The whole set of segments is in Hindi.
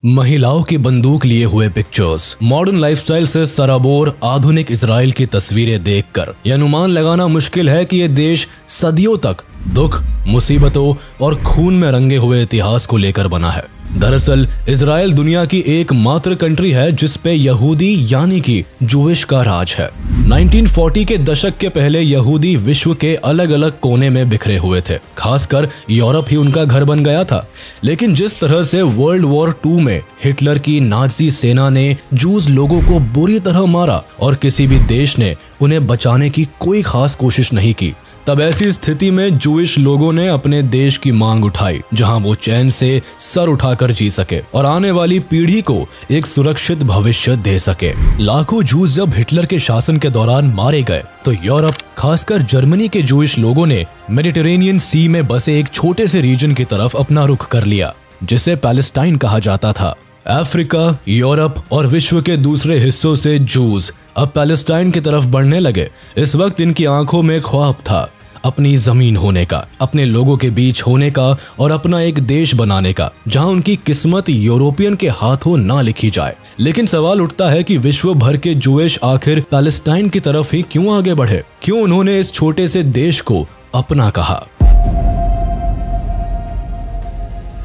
महिलाओं की बंदूक लिए हुए पिक्चर्स, मॉडर्न लाइफस्टाइल से सराबोर आधुनिक इजराइल की तस्वीरें देखकर यह अनुमान लगाना मुश्किल है कि यह देश सदियों तक दुख, मुसीबतों और खून में रंगे हुए इतिहास को लेकर बना है। दरअसल इजराइल दुनिया की एकमात्र कंट्री है जिस पे यहूदी यानी कि जूइश का राज है। 1940 के दशक के पहले यहूदी विश्व के अलग अलग कोने में बिखरे हुए थे, खासकर यूरोप ही उनका घर बन गया था। लेकिन जिस तरह से वर्ल्ड वॉर 2 में हिटलर की नाजी सेना ने जूस लोगों को बुरी तरह मारा और किसी भी देश ने उन्हें बचाने की कोई खास कोशिश नहीं की, तब ऐसी स्थिति में जूइश लोगों ने अपने देश की मांग उठाई जहां वो चैन से सर उठाकर जी सके और आने वाली पीढ़ी को एक सुरक्षित भविष्य दे सके। लाखों जूस जब हिटलर के शासन के दौरान मारे गए तो यूरोप, खासकर जर्मनी के जूइश लोगों ने मेडिटेरेनियन सी में बसे एक छोटे से रीजन की तरफ अपना रुख कर लिया जिसे पैलेस्टाइन कहा जाता था। अफ्रीका, यूरोप और विश्व के दूसरे हिस्सों से जूस अब पैलेस्टाइन की तरफ बढ़ने लगे। इस वक्त इनकी आंखों में ख्वाब था अपनी जमीन होने का, अपने लोगों के बीच होने का और अपना एक देश बनाने का जहां उनकी किस्मत यूरोपियन के हाथों ना लिखी जाए। लेकिन सवाल उठता है कि विश्व भर के जूइश आखिर पैलेस्टाइन की तरफ ही क्यों आगे बढ़े, क्यों उन्होंने इस छोटे से देश को अपना कहा।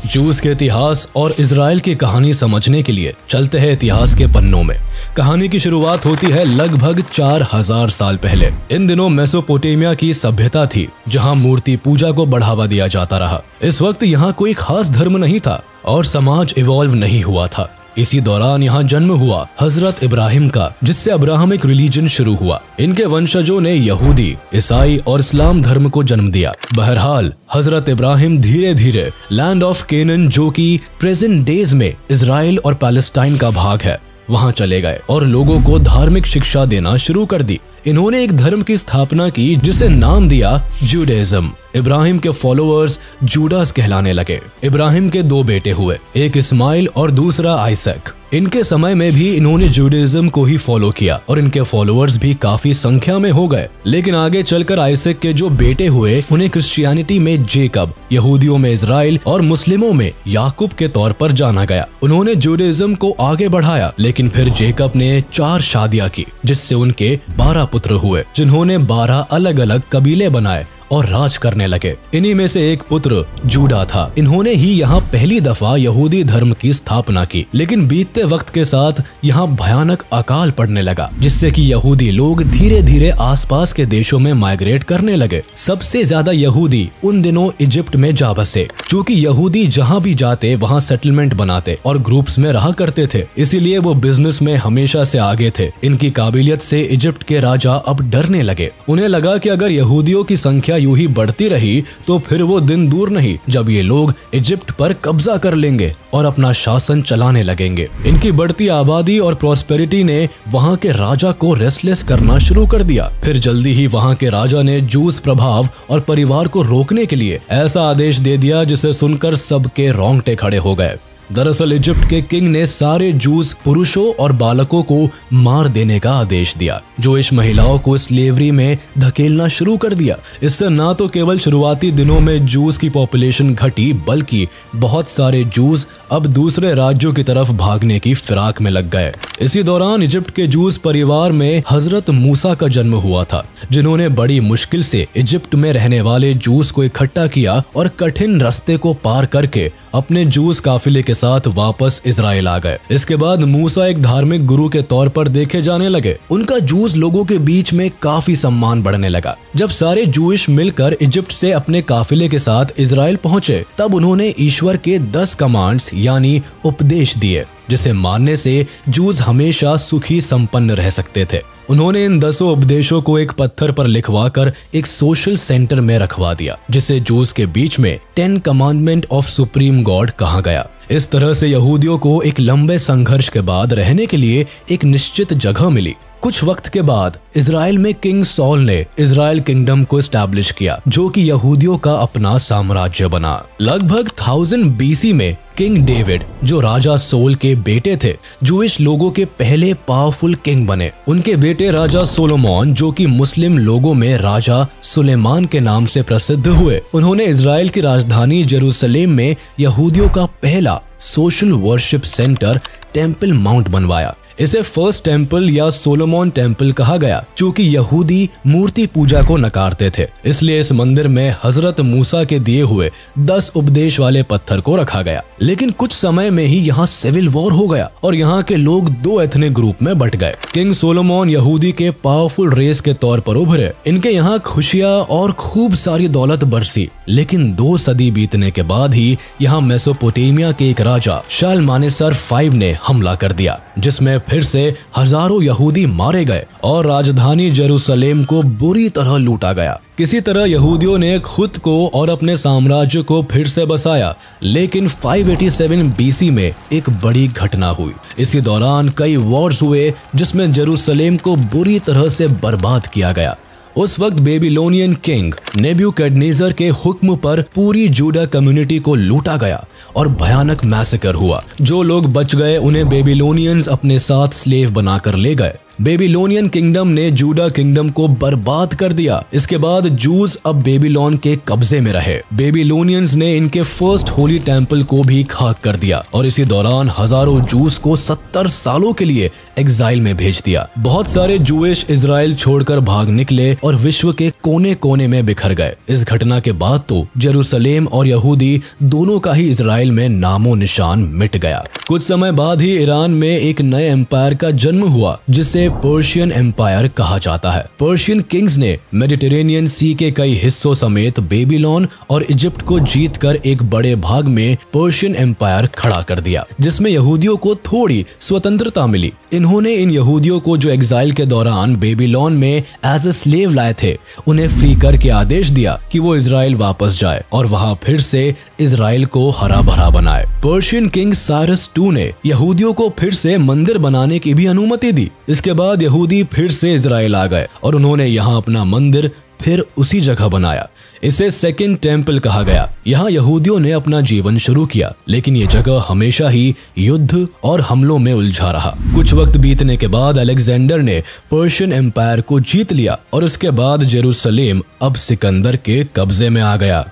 जूस के इतिहास और इजराइल की कहानी समझने के लिए चलते हैं इतिहास के पन्नों में। कहानी की शुरुआत होती है लगभग 4000 साल पहले। इन दिनों मेसोपोटामिया की सभ्यता थी जहां मूर्ति पूजा को बढ़ावा दिया जाता रहा। इस वक्त यहाँ कोई खास धर्म नहीं था और समाज इवॉल्व नहीं हुआ था। इसी दौरान यहाँ जन्म हुआ हजरत इब्राहिम का, जिससे अब्राहमिक रिलीजन शुरू हुआ। इनके वंशजों ने यहूदी, ईसाई और इस्लाम धर्म को जन्म दिया। बहरहाल हजरत इब्राहिम धीरे धीरे लैंड ऑफ केनन, जो कि प्रेजेंट डेज में इजराइल और पैलेस्टाइन का भाग है, वहां चले गए और लोगों को धार्मिक शिक्षा देना शुरू कर दी। इन्होंने एक धर्म की स्थापना की जिसे नाम दिया जूडाइज्म। इब्राहिम के फॉलोअर्स जूडास कहलाने लगे। इब्राहिम के 2 बेटे हुए, एक इस्माइल और दूसरा आइसक। इनके समय में भी इन्होंने जूडाइज्म को ही फॉलो किया और इनके फॉलोअर्स भी काफी संख्या में हो गए। लेकिन आगे चलकर आइसक के जो बेटे हुए उन्हें क्रिश्चियनिटी में जेकब, यहूदियों में इजराइल और मुस्लिमों में याकूब के तौर पर जाना गया। उन्होंने जूडाइज्म को आगे बढ़ाया, लेकिन फिर जेकब ने 4 शादियां की जिससे उनके 12 पुत्र हुए, जिन्होंने 12 अलग अलग कबीले बनाए और राज करने लगे। इन्हीं में से एक पुत्र जूडा था। इन्होंने ही यहाँ पहली दफा यहूदी धर्म की स्थापना की। लेकिन बीतते वक्त के साथ यहाँ भयानक अकाल पड़ने लगा, जिससे कि यहूदी लोग धीरे धीरे आसपास के देशों में माइग्रेट करने लगे। सबसे ज्यादा यहूदी उन दिनों इजिप्ट में जा बसे, क्योंकि यहूदी जहाँ भी जाते वहाँ सेटलमेंट बनाते और ग्रुप्स में रहा करते थे, इसीलिए वो बिजनेस में हमेशा से आगे थे। इनकी काबिलियत से इजिप्ट के राजा अब डरने लगे। उन्हें लगा कि अगर यहूदियों की संख्या यूं ही बढ़ती रही तो फिर वो दिन दूर नहीं जब ये लोग इजिप्ट पर कब्जा कर लेंगे और अपना शासन चलाने लगेंगे। इनकी बढ़ती आबादी और प्रॉस्पेरिटी ने वहां के राजा को रेस्टलेस करना शुरू कर दिया। फिर जल्दी ही वहां के राजा ने जूस प्रभाव और परिवार को रोकने के लिए ऐसा आदेश दे दिया जिसे सुनकर सबके रोंगटे खड़े हो गए। दरअसल इजिप्ट के किंग ने सारे जूस पुरुषों और बालकों को मार देने का आदेश दिया। जूइश महिलाओं को स्लेवरी में धकेलना शुरू कर दिया। इससे न तो केवल शुरुआती दिनों में जूस की पॉपुलेशन घटी, बल्कि बहुत सारे जूस अब दूसरे राज्यों की तरफ भागने की फिराक में लग गए। इसी दौरान इजिप्ट के जूस परिवार में हजरत मूसा का जन्म हुआ था, जिन्होंने बड़ी मुश्किल से इजिप्ट में रहने वाले जूस को इकट्ठा किया और कठिन रास्ते को पार करके अपने जूस काफिले के साथ वापस इजराइल आ गए। इसके बाद मूसा एक धार्मिक गुरु के तौर पर देखे जाने लगे। उनका जूस लोगों के बीच में काफी सम्मान बढ़ने लगा। जब सारे जूइश मिलकर इजिप्ट से अपने काफिले के साथ इजराइल पहुंचे, तब उन्होंने ईश्वर के 10 कमांड्स यानी उपदेश दिए, जिसे मानने से जूस हमेशा सुखी संपन्न रह सकते थे। उन्होंने इन 10 उपदेशों को एक पत्थर पर लिखवाकर एक सोशल सेंटर में रखवा दिया, जिसे जूस के बीच में 10 कमांडमेंट ऑफ सुप्रीम गॉड कहा गया। इस तरह से यहूदियों को एक लंबे संघर्ष के बाद रहने के लिए एक निश्चित जगह मिली। कुछ वक्त के बाद इजराइल में किंग सॉल ने इजराइल किंगडम को एस्टैब्लिश किया, जो कि यहूदियों का अपना साम्राज्य बना। लगभग 1000 BC में किंग डेविड, जो राजा सोल के बेटे थे, जूइश लोगों के पहले पावरफुल किंग बने। उनके बेटे राजा सोलोमन, जो कि मुस्लिम लोगों में राजा सुलेमान के नाम से प्रसिद्ध हुए, उन्होंने इजराइल की राजधानी जेरूसलेम में यहूदियों का पहला social worship centre temple mount बनवाया। इसे फर्स्ट टेम्पल या सोलोमन टेम्पल कहा गया, क्योंकि यहूदी मूर्ति पूजा को नकारते थे। इसलिए इस मंदिर में हजरत मूसा के दिए हुए 10 उपदेश वाले पत्थर को रखा गया। लेकिन कुछ समय में ही यहाँ सिविल वॉर हो गया और यहाँ के लोग 2 एथनिक ग्रुप में बट गए। किंग सोलोमन यहूदी के पावरफुल रेस के तौर पर उभरे। इनके यहाँ खुशियाँ और खूब सारी दौलत बरसी। लेकिन 2 सदी बीतने के बाद ही यहाँ मेसोपोटामिया के एक राजा शालमानेसर V ने हमला कर दिया, जिसमें फिर से हजारों यहूदी मारे गए और राजधानी जेरूसलेम को बुरी तरह लूटा गया। किसी तरह यहूदियों ने खुद को और अपने साम्राज्य को फिर से बसाया। लेकिन 587 BC में एक बड़ी घटना हुई। इसी दौरान कई वॉर्स हुए, जिसमें जेरूसलेम को बुरी तरह से बर्बाद किया गया। उस वक्त बेबीलोनियन किंग नेबुकदनेस्सर के हुक्म पर पूरी जूडा कम्युनिटी को लूटा गया और भयानक मैसेकर हुआ। जो लोग बच गए उन्हें बेबीलोनियंस अपने साथ स्लेव बनाकर ले गए। बेबीलोनियन किंगडम ने जूडा किंगडम को बर्बाद कर दिया। इसके बाद जूस अब बेबीलोन के कब्जे में रहे। बेबीलोनियंस ने इनके फर्स्ट होली टेम्पल को भी खाक कर दिया और इसी दौरान हजारों जूस को 70 सालों के लिए एग्जाइल में भेज दिया। बहुत सारे जूइश इजराइल छोड़कर भाग निकले और विश्व के कोने कोने में बिखर गए। इस घटना के बाद तो जेरूसलेम और यहूदी दोनों का ही इजराइल में नामो निशान मिट गया। कुछ समय बाद ही ईरान में एक नए एम्पायर का जन्म हुआ, जिसे पर्शियन एम्पायर कहा जाता है। पर्शियन किंग्स ने मेडिटेरेनियन सी के कई हिस्सों समेत बेबीलोन और इजिप्ट को जीतकर एक बड़े भाग में पर्शियन एम्पायर खड़ा कर दिया, जिसमें यहूदियों को थोड़ी स्वतंत्रता मिली। इन्होंने इन यहूदियों को जो एग्जाइल के दौरान बेबीलोन में एज ए स्लेव लाए थे, उन्हें फ्री करके आदेश दिया कि वो इजराइल वापस जाए और वहां फिर से इजराइल को हरा भरा बनाए। पर्शियन किंग साइरस II ने यहूदियों को फिर से मंदिर बनाने की भी अनुमति दी। इसके बाद यहूदी फिर से इजराइल आ गए और उन्होंने यहाँ अपना मंदिर फिर उसी जगह बनाया। इसे सेकंड टेम्पल कहा गया। यहाँ यहूदियों ने अपना जीवन शुरू किया, लेकिन ये जगह हमेशा ही युद्ध और हमलों में उलझा रहा। कुछ वक्त बीतने के बाद अलेक्जेंडर ने पर्शियन एम्पायर को जीत लिया और इसके बाद जेरूसलेम अब सिकंदर के कब्जे में आ गया।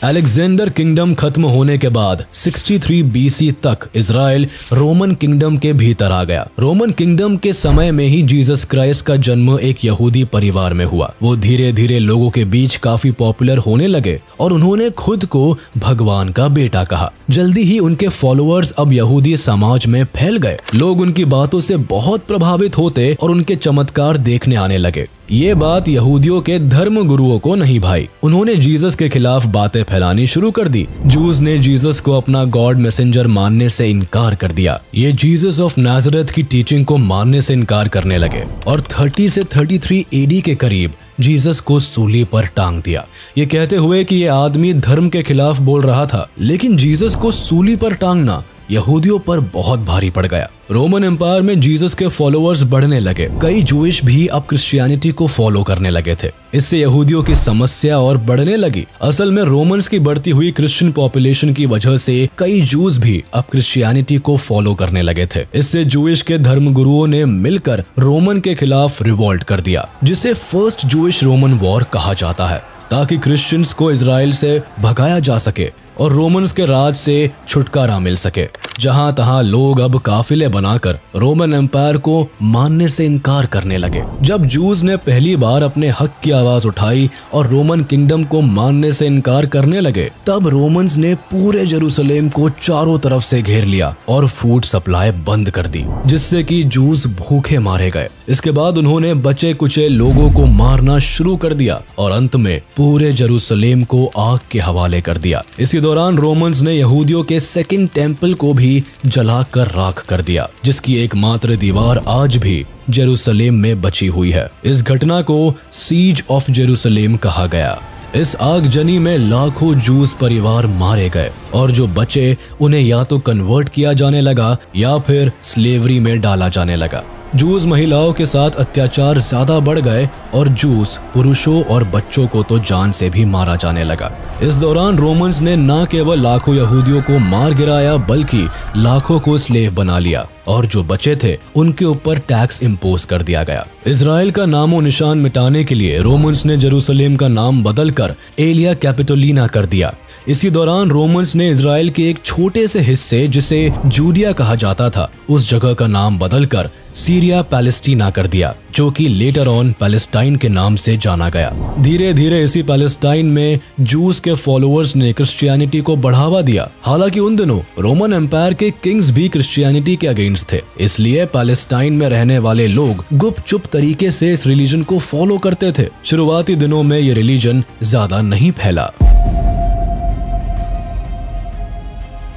अलेक्जेंडर किंगडम खत्म होने के बाद 63 BC तक इजराइल रोमन किंगडम के भीतर आ गया। रोमन किंगडम के समय में ही जीसस क्राइस्ट का जन्म एक यहूदी परिवार में हुआ। वो धीरे धीरे लोगों के बीच काफी पॉपुलर होने लगे और उन्होंने खुद को भगवान का बेटा कहा। जल्दी ही उनके फॉलोअर्स अब यहूदी समाज में फैल गए। लोग उनकी बातों से बहुत प्रभावित होते और उनके चमत्कार देखने आने लगे। ये बात यहूदियों के धर्म गुरुओं को नहीं भाई। उन्होंने जीसस के खिलाफ बातें फैलानी शुरू कर दी। जूस ने जीसस को अपना गॉड मैसेंजर मानने से इनकार कर दिया। ये जीसस ऑफ नाजरेथ की टीचिंग को मानने से इनकार करने लगे और 30 से 33 AD के करीब जीसस को सूली पर टांग दिया, ये कहते हुए कि ये आदमी धर्म के खिलाफ बोल रहा था। लेकिन जीसस को सूली पर टांगना यहूदियों पर बहुत भारी पड़ गया। रोमन एम्पायर में जीसस के फॉलोअर्स बढ़ने लगे। कई जूइश भी अब क्रिश्चियनिटी को फॉलो करने लगे थे। इससे यहूदियों की समस्या और बढ़ने लगी। असल में रोमन्स की बढ़ती हुई क्रिश्चियन पॉपुलेशन की वजह से कई जूस भी अब क्रिश्चियनिटी को फॉलो करने लगे थे। इससे जूइश के धर्म गुरुओं ने मिलकर रोमन के खिलाफ रिवॉल्ट कर दिया, जिसे फर्स्ट जूइश रोमन वॉर कहा जाता है, ताकि क्रिश्चियंस को इजराइल से भगाया जा सके और रोमन्स के राज से छुटकारा मिल सके। जहां तहां लोग अब काफिले बनाकर रोमन एम्पायर को मानने से इनकार करने लगे। जब जूस ने पहली बार अपने हक की आवाज उठाई और रोमन किंगडम को मानने से इनकार करने लगे, तब रोमन्स ने पूरे जेरूसलेम को चारों तरफ से घेर लिया और फूड सप्लाई बंद कर दी, जिससे कि जूस भूखे मारे गए। इसके बाद उन्होंने बचे कुचे लोगों को मारना शुरू कर दिया और अंत में पूरे जेरूसलेम को आग के हवाले कर दिया। इसी दौरान रोमन्स ने यहूदियों के सेकंड टेम्पल को भी जलाकर राख कर दिया, जिसकी एकमात्र दीवार आज भी जेरूसलेम में बची हुई है। इस घटना को सीज ऑफ जेरूसलेम कहा गया। इस आगजनी में लाखों जूस परिवार मारे गए और जो बचे उन्हें या तो कन्वर्ट किया जाने लगा या फिर स्लेवरी में डाला जाने लगा। जूस महिलाओं के साथ अत्याचार ज्यादा बढ़ गए और जूस पुरुषों और बच्चों को तो जान से भी मारा जाने लगा। इस दौरान रोमन्स ने न केवल लाखों यहूदियों को मार गिराया बल्कि लाखों को स्लेव बना लिया और जो बचे थे उनके ऊपर टैक्स इम्पोज कर दिया गया। इजराइल का नामो निशान मिटाने के लिए रोमन्स ने जेरूसलेम का नाम बदलकर एलिया कैपिटोलिना कर दिया। इसी दौरान रोमन्स ने इजराइल के एक छोटे से हिस्से जिसे जूडिया कहा जाता था उस जगह का नाम बदलकर सीरिया पैलेस्टीना कर दिया, जो कि लेटर ऑन पैलेस्टाइन के नाम से जाना गया। धीरे धीरे इसी पैलेस्टाइन में जूस के फॉलोअर्स ने क्रिश्चियनिटी को बढ़ावा दिया। हालांकि उन दिनों रोमन एम्पायर के किंग्स भी क्रिश्चियनिटी के अगेंस्ट थे, इसलिए पैलेस्टाइन में रहने वाले लोग गुपचुप तरीके से इस रिलीजन को फॉलो करते थे। शुरुआती दिनों में ये रिलीजन ज्यादा नहीं फैला।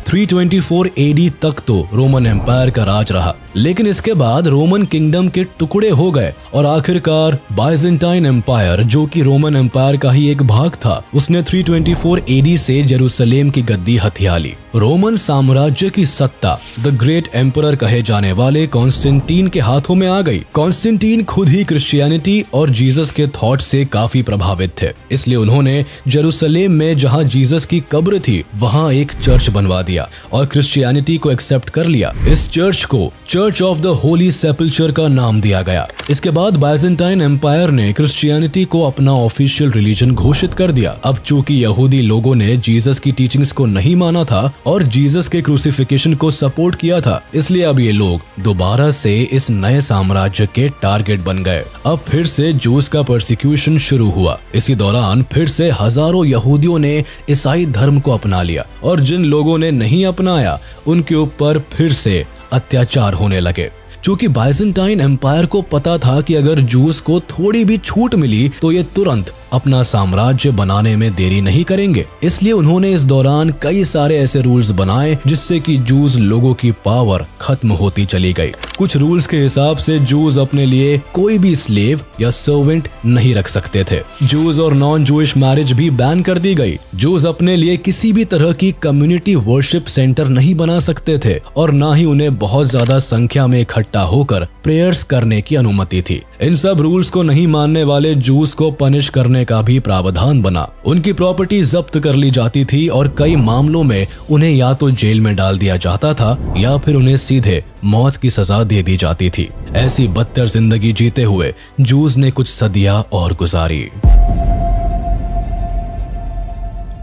324 AD तक तो रोमन एम्पायर का राज रहा, लेकिन इसके बाद रोमन किंगडम के टुकड़े हो गए और आखिरकार बाइजेंटाइन एम्पायर, जो कि रोमन एम्पायर का ही एक भाग था, उसने 324 AD से जेरूसलेम की गद्दी हथिया ली। रोमन साम्राज्य की सत्ता द ग्रेट एम्परर कहे जाने वाले कॉन्स्टेंटीन के हाथों में आ गई। कॉन्स्टेंटीन खुद ही क्रिश्चियनिटी और जीसस के थॉट से काफी प्रभावित थे, इसलिए उन्होंने जेरूसलेम में जहां जीसस की कब्र थी वहां एक चर्च बनवा दिया और क्रिश्चियनिटी को एक्सेप्ट कर लिया। इस चर्च को चर्च ऑफ द होली सेपल्चर का नाम दिया गया। इसके बाद बाइजेंटाइन एम्पायर ने क्रिश्चियनिटी को अपना ऑफिशियल रिलीजन घोषित कर दिया। अब चूंकि यहूदी लोगों ने जीसस की टीचिंग्स को नहीं माना था और जीसस के क्रूसिफिकेशन को सपोर्ट किया था, इसलिए अब ये लोग दोबारा से इस नए साम्राज्य के टारगेट बन गए। अब फिर से जूस का परसिक्यूशन शुरू हुआ। इसी दौरान फिर से हजारों यहूदियों ने ईसाई धर्म को अपना लिया और जिन लोगों ने नहीं अपनाया उनके ऊपर फिर से अत्याचार होने लगे। चूंकि बाइजेंटाइन एम्पायर को पता था कि अगर जूस को थोड़ी भी छूट मिली तो ये तुरंत अपना साम्राज्य बनाने में देरी नहीं करेंगे, इसलिए उन्होंने इस दौरान कई सारे ऐसे रूल्स बनाए जिससे कि जूस लोगों की पावर खत्म होती चली गई। कुछ रूल्स के हिसाब से जूस अपने लिए कोई भी स्लेव या सर्वेंट नहीं रख सकते थे। जूस और नॉन जूइश मैरिज भी बैन कर दी गई। जूस अपने लिए किसी भी तरह की कम्युनिटी वर्शिप सेंटर नहीं बना सकते थे और ना ही उन्हें बहुत ज्यादा संख्या में इकट्ठा होकर प्रेयर्स करने की अनुमति थी। इन सब रूल्स को नहीं मानने वाले जूस को पनिश करने का भी प्रावधान बना। उनकी प्रॉपर्टी जब्त कर ली जाती थी और कई मामलों में उन्हें या तो जेल में डाल दिया जाता था या फिर उन्हें सीधे मौत की सजा दे दी जाती थी। ऐसी बदतर जिंदगी जीते हुए जूस ने कुछ सदियां और गुजारी।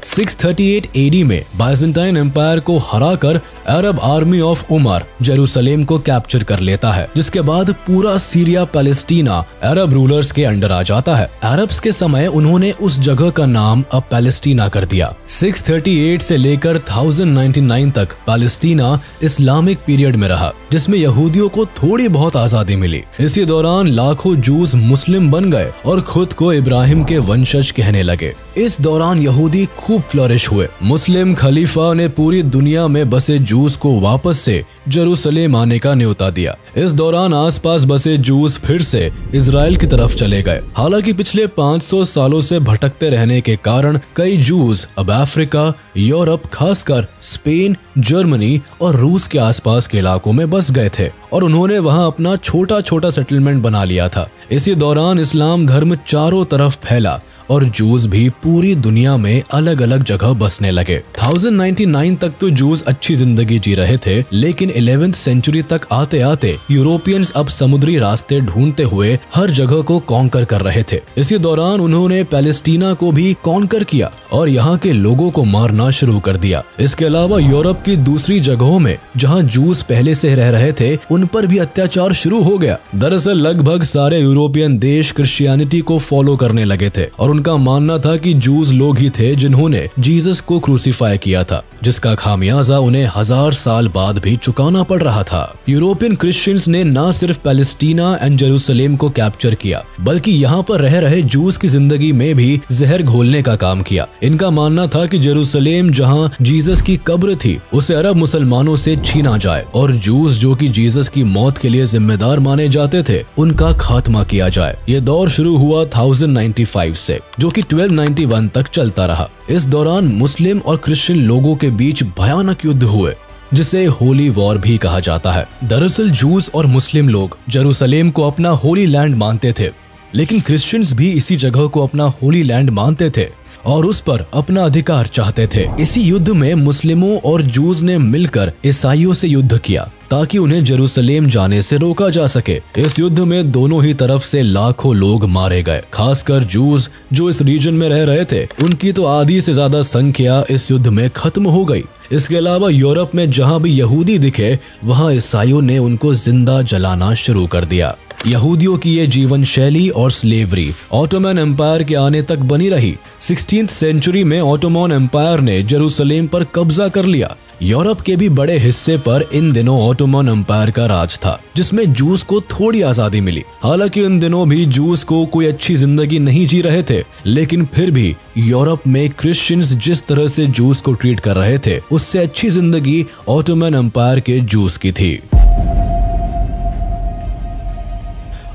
638 AD में बाइजेंटाइन एम्पायर को हराकर अरब आर्मी ऑफ उमर जेरूसलेम को कैप्चर कर लेता है, जिसके बाद पूरा सीरिया पैलेस्टीना अरब रूलर्स के अंडर आ जाता है। अरब्स के समय उन्होंने उस जगह का नाम अब पैलेस्टीना कर दिया। 638 से लेकर 1099 तक पैलेस्टीना इस्लामिक पीरियड में रहा, जिसमें यहूदियों को थोड़ी बहुत आजादी मिली। इसी दौरान लाखों जूस मुस्लिम बन गए और खुद को इब्राहिम के वंशज कहने लगे। इस दौरान यहूदी खूब फ्लरिश हुए। मुस्लिम खलीफा ने पूरी दुनिया में बसे जूस को वापस से जेरूसलेम आने का न्योता दिया। इस दौरान आसपास बसे जूस फिर से इजराइल की तरफ चले गए। हालांकि पिछले 500 सालों से भटकते रहने के कारण कई जूस अब अफ्रीका, यूरोप, खासकर स्पेन, जर्मनी और रूस के आसपास के इलाकों में बस गए थे और उन्होंने वहां अपना छोटा छोटा सेटलमेंट बना लिया था। इसी दौरान इस्लाम धर्म चारों तरफ फैला और जूस भी पूरी दुनिया में अलग अलग जगह बसने लगे। 1099 तक तो जूस अच्छी जिंदगी जी रहे थे, लेकिन 11th सेंचुरी तक आते आते यूरोपियंस अब समुद्री रास्ते ढूंढते हुए हर जगह को कॉन्कर कर रहे थे। इसी दौरान उन्होंने पैलेस्टीना को भी कॉन्कर किया और यहाँ के लोगों को मारना शुरू कर दिया। इसके अलावा यूरोप की दूसरी जगहों में जहाँ जूस पहले से रह रहे थे उन पर भी अत्याचार शुरू हो गया। दरअसल लगभग सारे यूरोपियन देश क्रिश्चियनिटी को फॉलो करने लगे थे और उनका मानना था कि जूस लोग ही थे जिन्होंने जीसस को क्रूसीफाई किया था, जिसका खामियाजा उन्हें 1000 साल बाद भी चुकाना पड़ रहा था। यूरोपियन क्रिश्चियंस ने न सिर्फ पैलेस्टीना एंड जेरूसलेम को कैप्चर किया, बल्कि यहाँ पर रह रहे जूस की जिंदगी में भी जहर घोलने का काम किया। इनका मानना था कि जेरूसलेम जहाँ जीसस की कब्र थी उसे अरब मुसलमानों से छीना जाए और जूस जो कि जीसस की मौत के लिए जिम्मेदार माने जाते थे उनका खात्मा किया जाए। ये दौर शुरू हुआ 1095 से। जो कि 1291 तक चलता रहा। इस दौरान मुस्लिम और क्रिश्चियन लोगों के बीच भयानक युद्ध हुए, जिसे होली वॉर भी कहा जाता है। दरअसल जूस और मुस्लिम लोग जेरूसलेम को अपना होली लैंड मानते थे, लेकिन क्रिश्चियंस भी इसी जगह को अपना होली लैंड मानते थे और उस पर अपना अधिकार चाहते थे। इसी युद्ध में मुस्लिमों और जूस ने मिलकर ईसाइयों से युद्ध किया ताकि उन्हें जेरूसलेम जाने से रोका जा सके। इस युद्ध में दोनों ही तरफ से लाखों लोग मारे गए, खासकर जूस जो इस रीजन में रह रहे थे। उनकी तो आधी से ज्यादा संख्या इस युद्ध में खत्म हो गई। इसके अलावा यूरोप में जहां भी यहूदी दिखे, वहां ईसाइयों ने उनको जिंदा जलाना शुरू कर दिया। यहूदियों की ये जीवन शैली और स्लेवरी ऑटोमन एम्पायर के आने तक बनी रही। 16th सेंचुरी में ऑटोमन एम्पायर ने जेरूसलेम पर कब्जा कर लिया। यूरोप के भी बड़े हिस्से पर इन दिनों ऑटोमन एम्पायर का राज था, जिसमें जूस को थोड़ी आजादी मिली। हालांकि इन दिनों भी जूस को कोई अच्छी जिंदगी नहीं जी रहे थे, लेकिन फिर भी यूरोप में क्रिश्चियंस जिस तरह से जूस को ट्रीट कर रहे थे, उससे अच्छी जिंदगी ऑटोमन एम्पायर के जूस की थी।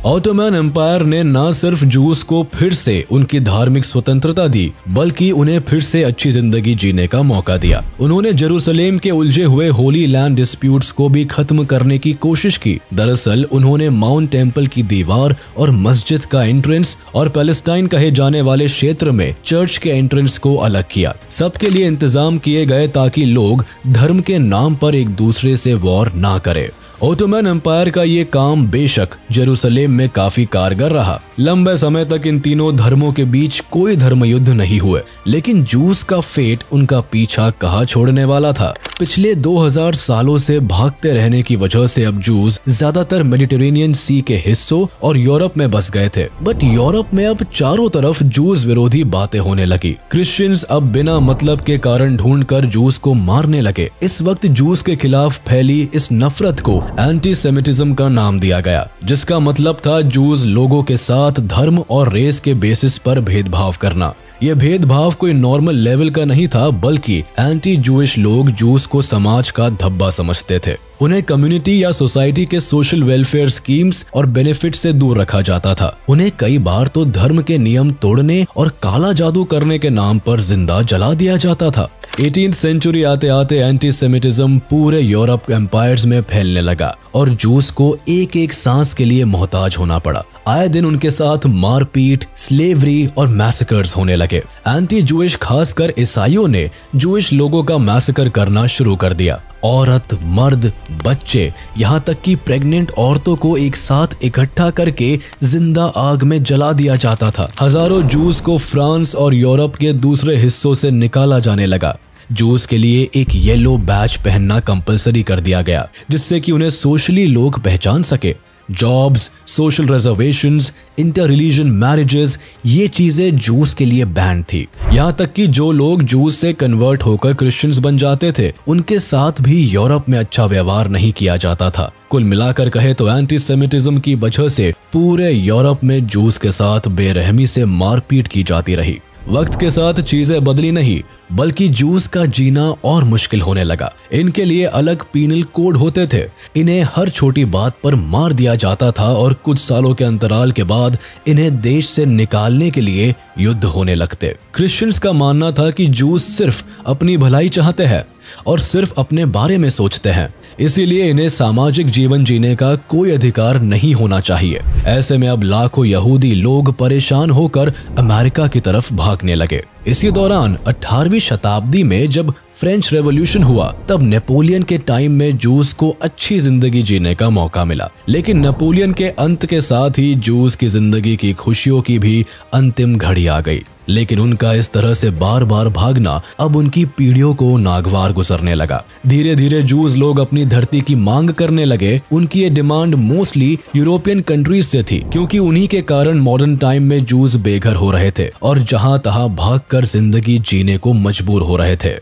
ऑटोमन एम्पायर ने न सिर्फ जूस को फिर से उनकी धार्मिक स्वतंत्रता दी, बल्कि उन्हें फिर से अच्छी जिंदगी जीने का मौका दिया। उन्होंने जेरूसलेम के उलझे हुए होली लैंड डिस्प्यूट्स को भी खत्म करने की कोशिश की। दरअसल उन्होंने माउंट टेम्पल की दीवार और मस्जिद का एंट्रेंस और पैलेस्टाइन कहे जाने वाले क्षेत्र में चर्च के एंट्रेंस को अलग किया। सबके लिए इंतजाम किए गए ताकि लोग धर्म के नाम पर एक दूसरे से वॉर ना करें। ऑटोमन एम्पायर का ये काम बेशक जेरूसलेम में काफी कारगर रहा। लंबे समय तक इन तीनों धर्मों के बीच कोई धर्म युद्ध नहीं हुए, लेकिन जूस का फेट उनका पीछा कहाँ छोड़ने वाला था। पिछले 2000 सालों से भागते रहने की वजह से अब जूस ज्यादातर मेडिटेरेनियन सी के हिस्सों और यूरोप में बस गए थे। बट यूरोप में अब चारों तरफ जूस विरोधी बातें होने लगी। क्रिश्चियंस अब बिना मतलब के कारण ढूंढकर जूस को मारने लगे। इस वक्त जूस के खिलाफ फैली इस नफरत को एंटीसेमिटिज्म का नाम दिया गया, जिसका मतलब था जूस लोगों के साथ धर्म और रेस के बेसिस पर भेदभाव करना। यह भेदभाव कोई नॉर्मल लेवल का नहीं था, बल्कि एंटी जूइश लोग जूस को समाज का धब्बा समझते थे। उन्हें कम्युनिटी या सोसाइटी के सोशल वेलफेयर स्कीम्स और बेनिफिट से दूर रखा जाता था। उन्हें कई बार तो धर्म के नियम तोड़ने और काला जादू करने के नाम पर जिंदा जला दिया जाता था। 18th सेंचुरी आते आते एंटीसेमिटिज्म पूरे यूरोप एम्पायर्स में फैलने लगा और जूस को एक एक सांस के लिए मोहताज होना पड़ा। आए दिन उनके साथ मारपीट, स्लेवरी और मैसेकर्स होने लगे। एंटी जूइश खासकर ईसाइयों ने जूइश लोगों का मैसेकर करना शुरू कर दिया। औरत, मर्द, बच्चे, यहाँ तक कि प्रेग्नेंट औरतों को एक साथ इकट्ठा करके जिंदा आग में जला दिया जाता था। हजारों जूस को फ्रांस और यूरोप के दूसरे हिस्सों से निकाला जाने लगा। जूस के लिए एक येलो बैच पहनना कंपलसरी कर दिया गया, जिससे कि उन्हें सोशली लोग पहचान सके। Jobs, social reservations, inter religion marriages, ये चीजें जूस के लिए बैन थी। यहाँ तक कि जो लोग जूस से कन्वर्ट होकर क्रिश्चियंस बन जाते थे, उनके साथ भी यूरोप में अच्छा व्यवहार नहीं किया जाता था। कुल मिलाकर कहे तो एंटीसेमिटिज्म की वजह से पूरे यूरोप में जूस के साथ बेरहमी से मारपीट की जाती रही। वक्त के साथ चीजें बदली नहीं, बल्कि जूस का जीना और मुश्किल होने लगा। इनके लिए अलग पीनल कोड होते थे। इन्हें हर छोटी बात पर मार दिया जाता था और कुछ सालों के अंतराल के बाद इन्हें देश से निकालने के लिए युद्ध होने लगते। क्रिश्चियंस का मानना था कि जूस सिर्फ अपनी भलाई चाहते हैं और सिर्फ अपने बारे में सोचते हैं, इसीलिए इन्हें सामाजिक जीवन जीने का कोई अधिकार नहीं होना चाहिए। ऐसे में अब लाखों यहूदी लोग परेशान होकर अमेरिका की तरफ भागने लगे। इसी दौरान 18वीं शताब्दी में जब फ्रेंच रेवोल्यूशन हुआ, तब नेपोलियन के टाइम में जूस को अच्छी जिंदगी जीने का मौका मिला। लेकिन नेपोलियन के अंत के साथ ही जूस की जिंदगी की खुशियों की भी अंतिम घड़ी आ गई। लेकिन उनका इस तरह से बार बार भागना अब उनकी पीढ़ियों को नागवार गुजरने लगा। धीरे धीरे जूस लोग अपनी धरती की मांग करने लगे। उनकी ये डिमांड मोस्टली यूरोपियन कंट्रीज से थी, क्योंकि उन्हीं के कारण मॉडर्न टाइम में जूस बेघर हो रहे थे और जहां तहां भागकर जिंदगी जीने को मजबूर हो रहे थे।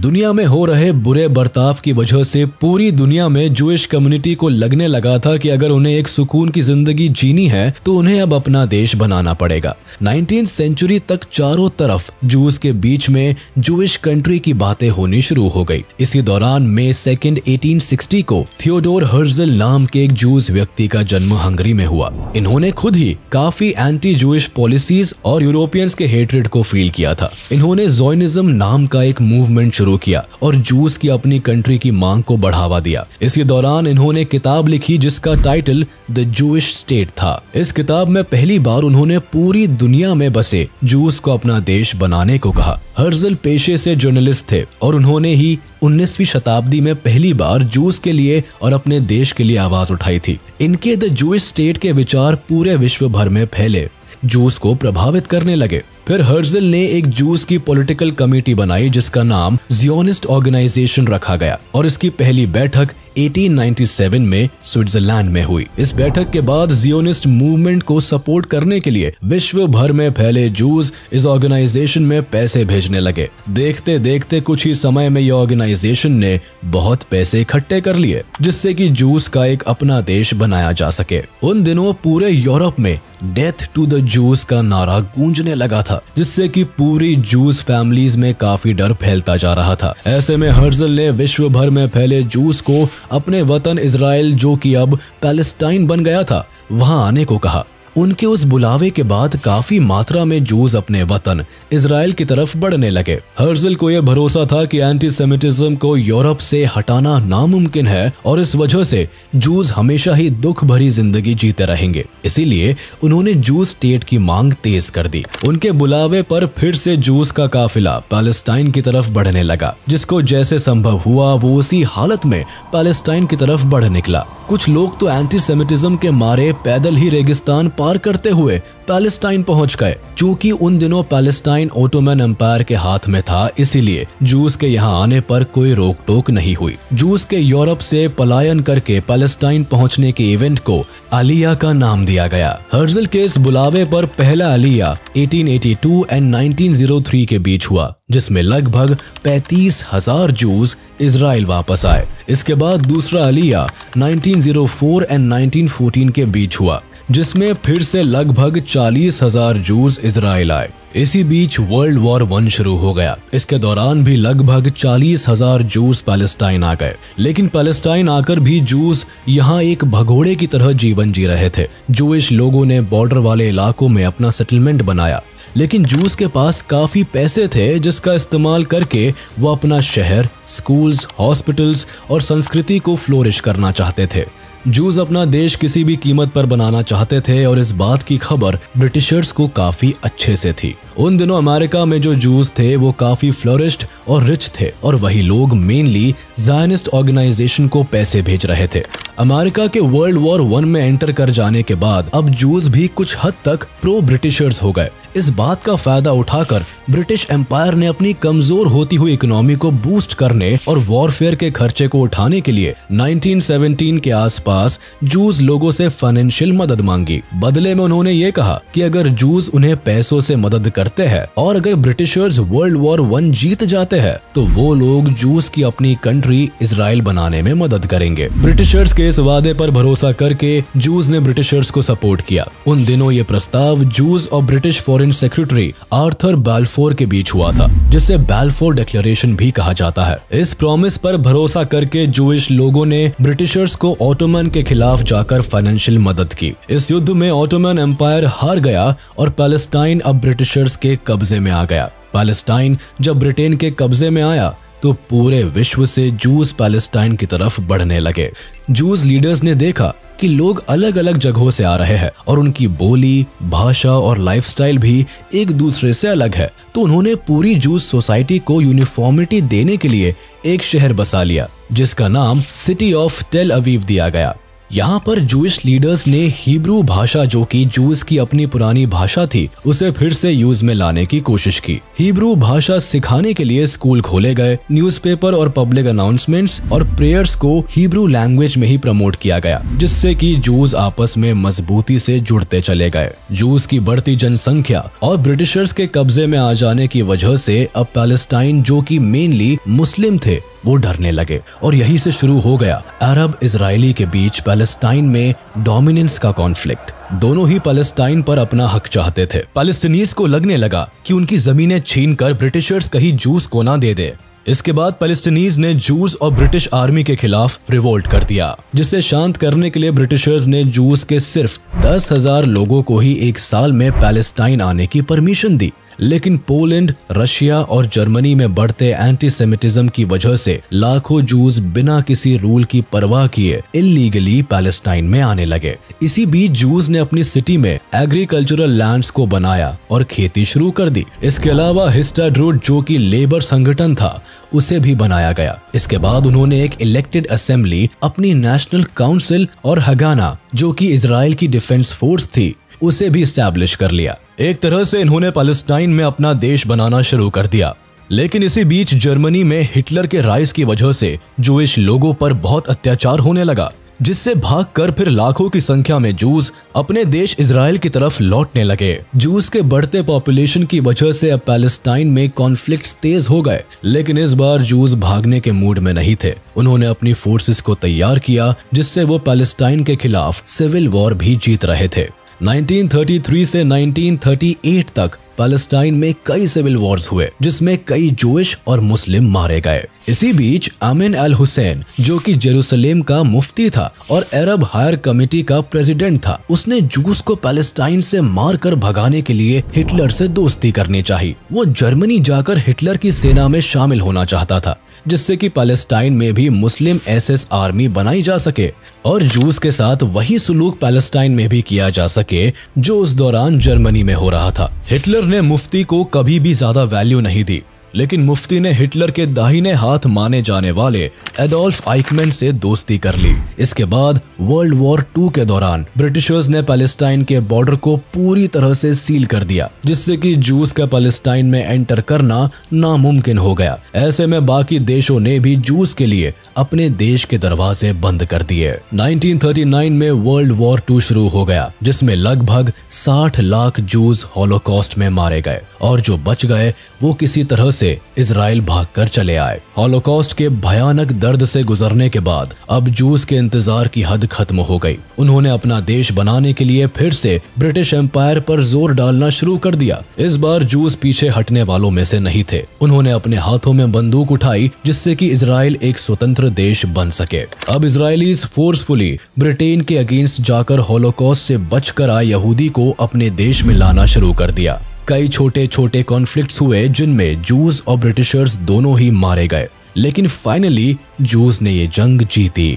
दुनिया में हो रहे बुरे बर्ताव की वजह से पूरी दुनिया में जूइश कम्युनिटी को लगने लगा था कि अगर उन्हें एक सुकून की जिंदगी जीनी है तो उन्हें अब अपना देश बनाना पड़ेगा। 19th सेंचुरी तक चारों तरफ जूस के बीच में जूइश कंट्री की बातें होनी शुरू हो गई। इसी दौरान मई 2, 1860 को थियोडोर हर्जल नाम के एक जूस व्यक्ति का जन्म हंगरी में हुआ। इन्होंने खुद ही काफी एंटी जूइश पॉलिसीज और यूरोपियंस के हेट्रेड को फील किया था। इन्होंने ज़ायनिज्म नाम का एक मूवमेंट शुरू किया और जूस की अपनी कंट्री की मांग को बढ़ावा दिया। इसी दौरान इन्होंने किताब लिखी जिसका टाइटल द जूइश स्टेट था। इस किताब में पहली बार उन्होंने पूरी दुनिया में बसे जूस को अपना देश बनाने को कहा। हर्जल पेशे से जर्नलिस्ट थे और उन्होंने ही 19वीं शताब्दी में पहली बार जूस के लिए और अपने देश के लिए आवाज उठाई थी। इनके द जूइश स्टेट के विचार पूरे विश्व भर में फैले, जूस को प्रभावित करने लगे। फिर हर्जल ने एक जूस की पॉलिटिकल कमेटी बनाई जिसका नाम ज़ियोनिस्ट ऑर्गेनाइजेशन रखा गया और इसकी पहली बैठक 1897 में स्विट्जरलैंड में हुई। इस बैठक के बाद ज़ियोनिस्ट मूवमेंट को सपोर्ट करने के लिए विश्व भर में फैले जूस इस ऑर्गेनाइजेशन में पैसे भेजने लगे। देखते देखते कुछ ही समय में यह ऑर्गेनाइजेशन ने बहुत पैसे इकट्ठे कर लिए जिससे कि जूस का एक अपना देश बनाया जा सके। उन दिनों पूरे यूरोप में डेथ टू द जूस का नारा गूंजने लगा था जिससे कि पूरी जूस फैमिलीज में काफी डर फैलता जा रहा था। ऐसे में हर्जल ने विश्व भर में फैले जूस को अपने वतन इजराइल, जो कि अब पैलेस्टाइन बन गया था, वहां आने को कहा। उनके उस बुलावे के बाद काफी मात्रा में जूस अपने वतन इजराइल की तरफ बढ़ने लगे। हर्जल को यह भरोसा था कि एंटीसेमिटिज्म को यूरोप से हटाना नामुमकिन है और इस वजह से जूस हमेशा ही दुख भरी जिंदगी जीते रहेंगे। इसीलिए उन्होंने जूस स्टेट की मांग तेज कर दी। उनके बुलावे पर फिर से जूस का काफिला पैलेस्टाइन की तरफ बढ़ने लगा। जिसको जैसे संभव हुआ वो उसी हालत में पैलेस्टाइन की तरफ बढ़ निकला। कुछ लोग तो एंटीसेमिटिज्म के मारे पैदल ही रेगिस्तान पार करते हुए पैलेस्टाइन पहुंच गए। चूंकि उन दिनों पैलेस्टाइन ओटोमन एम्पायर के हाथ में था, इसीलिए जूस के यहाँ आने पर कोई रोक टोक नहीं हुई। जूस के यूरोप से पलायन करके पैलेस्टाइन पहुंचने के इवेंट को आलिया का नाम दिया गया। हर्जल के इस बुलावे पर पहला आलिया 1882 एंड 1903 के बीच हुआ जिसमें लगभग 35,000 जूस इजराइल वापस आए। इसके बाद दूसरा आलिया 1904 एंड 1914 के बीच हुआ जिसमें फिर से लगभग 40,000 जूस इजराइल आए। इसी बीच वर्ल्ड वॉर 1 शुरू हो गया। इसके दौरान भी लगभग 40,000 जूस पैलेस्टाइन आ गए। लेकिन पैलेस्टाइन आकर भी जूस यहाँ एक भगोड़े की तरह जीवन जी रहे थे। जूइश लोगों ने बॉर्डर वाले इलाकों में अपना सेटलमेंट बनाया, लेकिन जूस के पास काफी पैसे थे जिसका इस्तेमाल करके वो अपना शहर, स्कूल्स, हॉस्पिटल्स और संस्कृति को फ्लोरिश करना चाहते थे। जूस अपना देश किसी भी कीमत पर बनाना चाहते थे और इस बात की खबर ब्रिटिशर्स को काफी अच्छे से थी। उन दिनों अमेरिका में जो जूस थे वो काफी फ्लोरिश्ड और रिच थे और वही लोग मेनली ज़ायनिस्ट ऑर्गेनाइजेशन को पैसे भेज रहे थे। अमेरिका के वर्ल्ड वॉर 1 में एंटर कर जाने के बाद अब जूस भी कुछ हद तक प्रो ब्रिटिशर्स हो गए। इस बात का फायदा उठाकर ब्रिटिश एम्पायर ने अपनी कमजोर होती हुई इकोनॉमी को बूस्ट करने और वॉरफेयर के खर्चे को उठाने के लिए 1917 के आसपास जूस लोगों से फाइनेंशियल मदद मांगी। बदले में उन्होंने ये कहा कि अगर जूस उन्हें पैसों से मदद करते हैं और अगर ब्रिटिशर्स वर्ल्ड वॉर 1 जीत जाते हैं तो वो लोग जूस की अपनी कंट्री इजराइल बनाने में मदद करेंगे। ब्रिटिशर्स के इस वादे पर भरोसा करके जूस ने ब्रिटिशर्स को सपोर्ट किया। उन दिनों ये प्रस्ताव जूस और ब्रिटिश फॉरेन सेक्रेटरी आर्थर बैलफोर के बीच हुआ था, जिसे बैलफोर डिक्लेरेशन भी कहा जाता है। इस प्रॉमिस पर भरोसा करके जूइश लोगों ने ब्रिटिशर्स को ऑटोमन के खिलाफ जाकर फाइनेंशियल मदद की। इस युद्ध में ऑटोमन एम्पायर हार गया और पैलेस्टाइन अब ब्रिटिशर्स के कब्जे में आ गया। पैलेस्टाइन जब ब्रिटेन के कब्जे में आया तो पूरे विश्व से जूस पैलेस्टाइन की तरफ बढ़ने लगे। जूस लीडर्स ने देखा कि लोग अलग अलग जगहों से आ रहे हैं और उनकी बोली, भाषा और लाइफस्टाइल भी एक दूसरे से अलग है, तो उन्होंने पूरी जूस सोसाइटी को यूनिफॉर्मिटी देने के लिए एक शहर बसा लिया जिसका नाम सिटी ऑफ टेल अवीव दिया गया। यहाँ पर जूइश लीडर्स ने हिब्रू भाषा, जो कि जूस की अपनी पुरानी भाषा थी, उसे फिर से यूज में लाने की कोशिश की। हिब्रू भाषा सिखाने के लिए स्कूल खोले गए, न्यूज़पेपर और पब्लिक अनाउंसमेंट्स और प्रेयर्स को हिब्रू लैंग्वेज में ही प्रमोट किया गया, जिससे कि जूस आपस में मजबूती से जुड़ते चले गए। जूस की बढ़ती जनसंख्या और ब्रिटिशर्स के कब्जे में आ जाने की वजह से अब पैलेस्टाइन, जो कि मेनली मुस्लिम थे, वो डरने लगे और यही से शुरू हो गया अरब इजरायली के बीच पैलेस्टाइन में डोमिनेंस का कॉन्फ्लिक्ट। दोनों ही पैलेस्टाइन पर अपना हक चाहते थे। पैलेस्टीनीज को लगने लगा कि उनकी जमीनें छीनकर ब्रिटिशर्स कहीं जूस को ना दे दे। इसके बाद पैलेस्टीनीज ने जूस और ब्रिटिश आर्मी के खिलाफ रिवोल्ट कर दिया, जिसे शांत करने के लिए ब्रिटिशर्स ने जूस के सिर्फ 10,000 लोगों को ही एक साल में पैलेस्टाइन आने की परमिशन दी। लेकिन पोलैंड, रशिया और जर्मनी में बढ़ते एंटीसेमिटिज्म की वजह से लाखों जूस बिना किसी रूल की परवाह किए इल्लीगली पैलेस्टाइन में आने लगे। इसी बीच जूस ने अपनी सिटी में एग्रीकल्चरल लैंड्स को बनाया और खेती शुरू कर दी। इसके अलावा हिस्टाड्रूट, जो कि लेबर संगठन था, उसे भी बनाया गया। इसके बाद उन्होंने एक इलेक्टेड असेंबली, अपनी नेशनल काउंसिल और हगाना, जो कि इजराइल की डिफेंस फोर्स थी, उसे भी स्टैब्लिश कर लिया। एक तरह से इन्होंने पैलेस्टाइन में अपना देश बनाना शुरू कर दिया। लेकिन इसी बीच जर्मनी में हिटलर के राइज की वजह से जूइश लोगों पर बहुत अत्याचार होने लगा, जिससे भागकर फिर लाखों की संख्या में जूस अपने देश इजराइल की तरफ लौटने लगे। जूस के बढ़ते पॉपुलेशन की वजह से अब पैलेस्टाइन में कॉन्फ्लिक्ट्स तेज हो गए, लेकिन इस बार जूस भागने के मूड में नहीं थे। उन्होंने अपनी फोर्सेस को तैयार किया, जिससे वो पैलेस्टाइन के खिलाफ सिविल वॉर भी जीत रहे थे। 1933 से 1938 तक पैलेस्टाइन में कई सिविल वॉर्स हुए, जिसमें कई जूइश और मुस्लिम मारे गए। इसी बीच आमिन अल हुसैन, जो कि जेरूसलेम का मुफ्ती था और अरब हायर कमेटी का प्रेसिडेंट था, उसने जूस को पैलेस्टाइन से मारकर भगाने के लिए हिटलर से दोस्ती करनी चाहिए। वो जर्मनी जाकर हिटलर की सेना में शामिल होना चाहता था, जिससे कि पैलेस्टाइन में भी मुस्लिम एसएस आर्मी बनाई जा सके और जूस के साथ वही सुलूक पैलेस्टाइन में भी किया जा सके जो उस दौरान जर्मनी में हो रहा था। हिटलर ने मुफ्ती को कभी भी ज्यादा वैल्यू नहीं दी, लेकिन मुफ्ती ने हिटलर के दाहिने हाथ माने जाने वाले एडोल्फ आइकमैन से दोस्ती कर ली। इसके बाद वर्ल्ड वॉर 2 के दौरान ब्रिटिशर्स ने पैलेस्टाइन के बॉर्डर को पूरी तरह से सील कर दिया, जिससे कि जूस का पैलेस्टाइन में एंटर करना नामुमकिन हो गया। ऐसे में बाकी देशों ने भी जूस के लिए अपने देश के दरवाजे बंद कर दिए। 1939 में वर्ल्ड वॉर 2 शुरू हो गया, जिसमें लगभग 60 लाख जूस हॉलोकॉस्ट में मारे गए और जो बच गए वो किसी तरह से इजराइल भागकर चले आए। हॉलोकॉस्ट के भयानक दर्द से गुजरने के बाद अब जूस के इंतजार की हद खत्म हो गई। उन्होंने अपना देश बनाने के लिए फिर से ब्रिटिश एम्पायर पर जोर डालना शुरू कर दिया। इस बार जूस पीछे हटने वालों में से नहीं थे। उन्होंने अपने हाथों में बंदूक उठाई, जिससे कि इजराइल एक स्वतंत्र देश बन सके। अब इजरायलीज फोर्सफुली ब्रिटेन के अगेंस्ट जाकर हॉलोकॉस्ट से बचकर आए यहूदी को अपने देश में लाना शुरू कर दिया। कई छोटे छोटे कॉन्फ्लिक्ट्स हुए, जिनमें जूस और ब्रिटिशर्स दोनों ही मारे गए, लेकिन फाइनली जूस ने ये जंग जीती।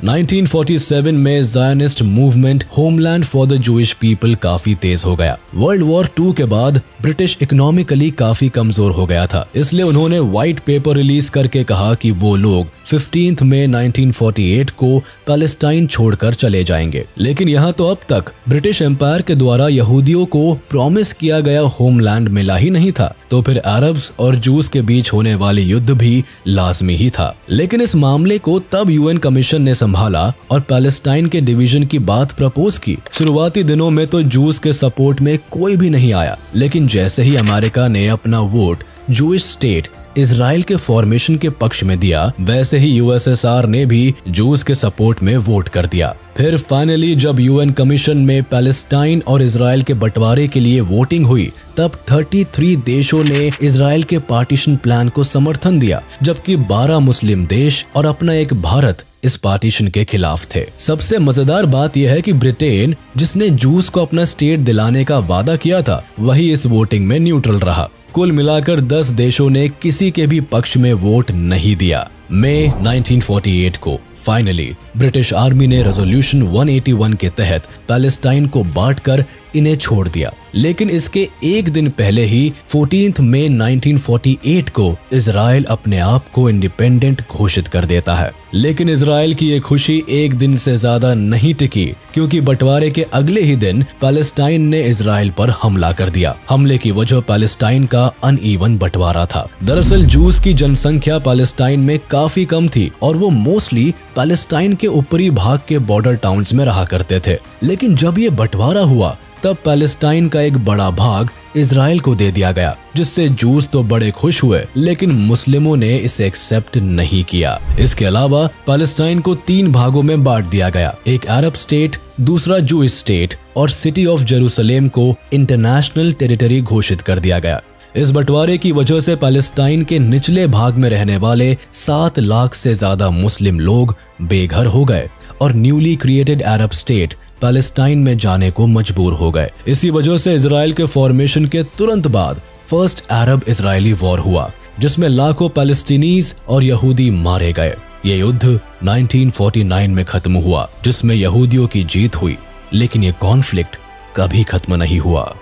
1947 में Zionist movement homeland for the Jewish people काफी तेज हो गया। वर्ल्ड वॉर 2 के बाद ब्रिटिश इकोनॉमिकली काफी कमजोर हो गया था, इसलिए उन्होंने व्हाइट पेपर रिलीज करके कहा कि वो लोग 15 मई 1948 को पैलेस्टाइन छोड़कर चले जाएंगे। लेकिन यहाँ तो अब तक ब्रिटिश एम्पायर के द्वारा यहूदियों को प्रॉमिस किया गया होमलैंड मिला ही नहीं था, तो फिर अरब्स और जूस के बीच होने वाले युद्ध भी लाजमी ही था। लेकिन इस मामले को तब यूएन कमीशन ने संभाला और पैलेस्टाइन के डिवीजन की बात प्रपोज की। शुरुआती दिनों में तो जूस के सपोर्ट में कोई भी नहीं आया, लेकिन जैसे ही अमेरिका ने अपना वोट जूइश स्टेट इजराइल के फॉर्मेशन के पक्ष में दिया, वैसे ही यूएसएसआर ने भी जूस के सपोर्ट में वोट कर दिया। फिर फाइनली जब यूएन कमीशन में पैलेस्टाइन और इजराइल के बंटवारे के लिए वोटिंग हुई, तब 33 देशों ने इजराइल के पार्टीशन प्लान को समर्थन दिया, जबकि 12 मुस्लिम देश और अपना एक भारत इस पार्टीशन के खिलाफ थे। सबसे मजेदार बात यह है कि ब्रिटेन, जिसने जूस को अपना स्टेट दिलाने का वादा किया था, वही इस वोटिंग में न्यूट्रल रहा। कुल मिलाकर 10 देशों ने किसी के भी पक्ष में वोट नहीं दिया। मई 1948 को फाइनली ब्रिटिश आर्मी ने रेजोल्यूशन 181 के तहत पैलेस्टाइन को बांटकर इन्हें छोड़ दिया। लेकिन इसके एक दिन पहले ही 14 मई 1948 को इजराइल अपने आप को इंडिपेंडेंट घोषित कर देता है। लेकिन इजराइल की ये खुशी एक दिन से ज्यादा नहीं टिकी, क्योंकि बंटवारे के अगले ही दिन पैलेस्टाइन ने इजराइल पर हमला कर दिया। हमले की वजह पैलेस्टाइन का अनइवन बंटवारा था। दरअसल जूस की जनसंख्या पैलेस्टाइन में काफी कम थी और वो मोस्टली पैलेस्टाइन के ऊपरी भाग के बॉर्डर टाउन्स में रहा करते थे। लेकिन जब ये बंटवारा हुआ तब पैलेस्टाइन का एक बड़ा भाग इजराइल को दे दिया गया, जिससे जूस तो बड़े खुश हुए, लेकिन मुस्लिमों ने इसे एक्सेप्ट नहीं किया। इसके अलावा पैलेस्टाइन को 3 भागों में बांट दिया गया, एक अरब स्टेट, दूसरा जूइश स्टेट और सिटी ऑफ जेरूसलेम को इंटरनेशनल टेरिटरी घोषित कर दिया गया। इस बंटवारे की वजह से पैलेस्टाइन के निचले भाग में रहने वाले 7 लाख से ज्यादा मुस्लिम लोग बेघर हो गए और न्यूली क्रिएटेड अरब स्टेट पैलेस्टाइन में जाने को मजबूर हो गए। इसी वजह से इजराइल के फॉर्मेशन के तुरंत बाद फर्स्ट अरब इजरायली वॉर हुआ, जिसमें लाखों पैलेस्टीनीज और यहूदी मारे गए। ये युद्ध 1949 में खत्म हुआ, जिसमें यहूदियों की जीत हुई, लेकिन ये कॉन्फ्लिक्ट कभी खत्म नहीं हुआ।